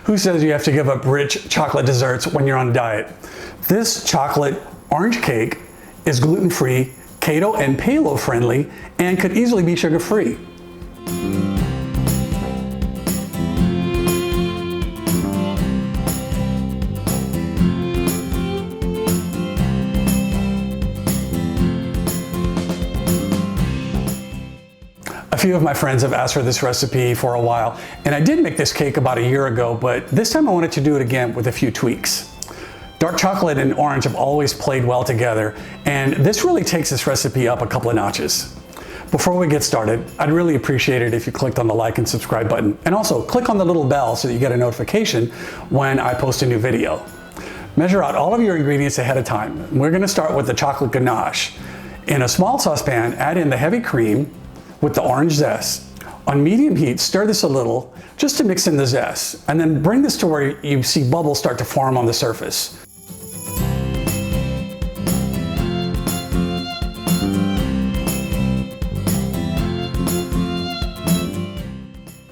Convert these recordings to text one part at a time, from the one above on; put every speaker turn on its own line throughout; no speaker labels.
Who says you have to give up rich chocolate desserts when you're on a diet? This chocolate orange cake is gluten-free, keto and paleo friendly, and could easily be sugar-free. A few of my friends have asked for this recipe for a while, and I did make this cake about a year ago, but this time I wanted to do it again with a few tweaks. Dark chocolate and orange have always played well together, and this really takes this recipe up a couple of notches. Before we get started, I'd really appreciate it if you clicked on the like and subscribe button, and also click on the little bell so that you get a notification when I post a new video. Measure out all of your ingredients ahead of time. We're going to start with the chocolate ganache. In a small saucepan, add in the heavy cream with the orange zest. On medium heat, stir this a little just to mix in the zest, and then bring this to where you see bubbles start to form on the surface.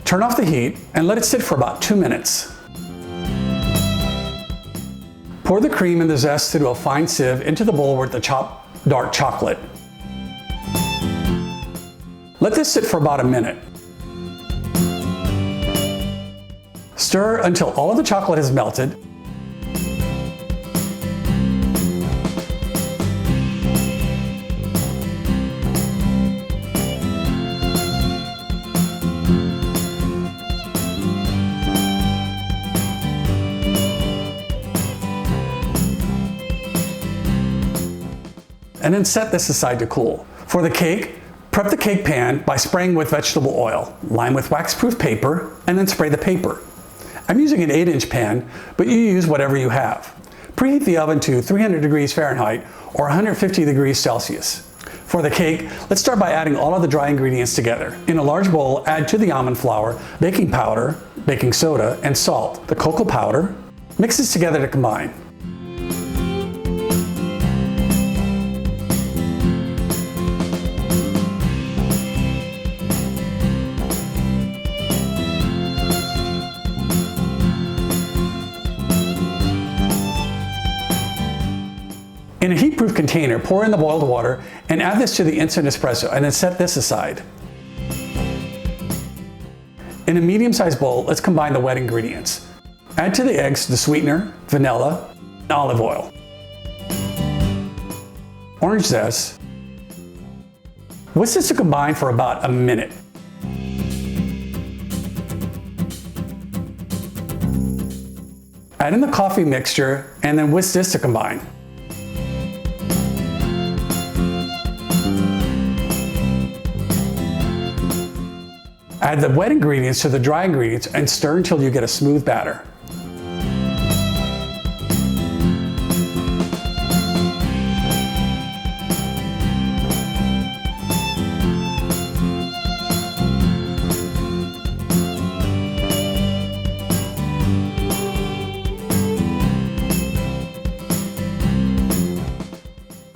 Turn off the heat and let it sit for about 2 minutes. Pour the cream and the zest through a fine sieve into the bowl with the chopped dark chocolate. Let this sit for about a minute. Stir until all of the chocolate has melted. And then set this aside to cool. For the cake, prep the cake pan by spraying with vegetable oil. Line with wax-proof paper, and then spray the paper. I'm using an 8-inch pan, but you use whatever you have. Preheat the oven to 300 degrees Fahrenheit or 150 degrees Celsius. For the cake, let's start by adding all of the dry ingredients together. In a large bowl, add to the almond flour, baking powder, baking soda, and salt, the cocoa powder. Mix this together to combine. In a heat-proof container, pour in the boiled water and add this to the instant espresso, and then set this aside. In a medium-sized bowl, let's combine the wet ingredients. Add to the eggs the sweetener, vanilla, and olive oil, orange zest. Whisk this to combine for about a minute. Add in the coffee mixture and then whisk this to combine. Add the wet ingredients to the dry ingredients and stir until you get a smooth batter.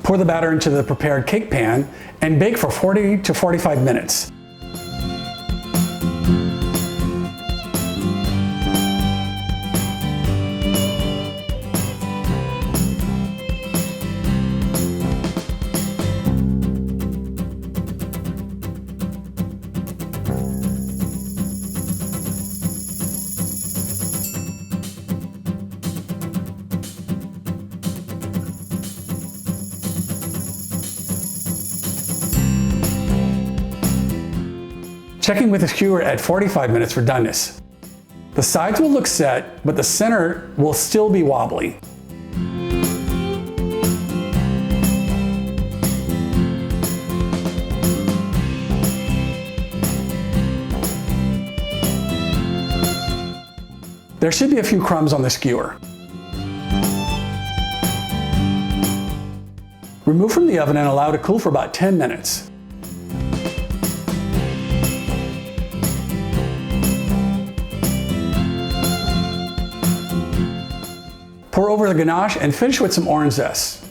Pour the batter into the prepared cake pan and bake for 40 to 45 minutes. Checking with the skewer at 45 minutes for doneness. The sides will look set, but the center will still be wobbly. There should be a few crumbs on the skewer. Remove from the oven and allow to cool for about 10 minutes. Pour over the ganache and finish with some orange zest.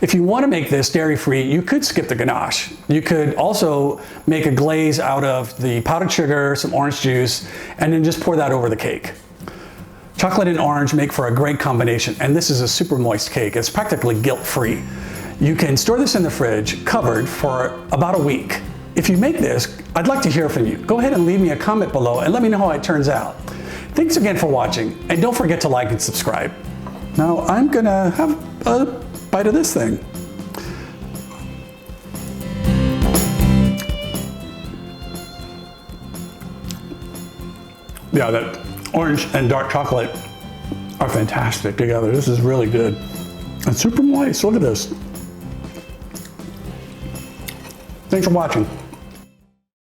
If you want to make this dairy-free, you could skip the ganache. You could also make a glaze out of the powdered sugar, some orange juice, and then just pour that over the cake. Chocolate and orange make for a great combination, and this is a super moist cake. It's practically guilt-free. You can store this in the fridge, covered, for about a week. If you make this, I'd like to hear from you. Go ahead and leave me a comment below and let me know how it turns out. Thanks again for watching, and don't forget to like and subscribe. Now I'm gonna have a bite of this thing. Yeah, that orange and dark chocolate are fantastic together. This is really good. And super moist, look at this. Thanks for watching.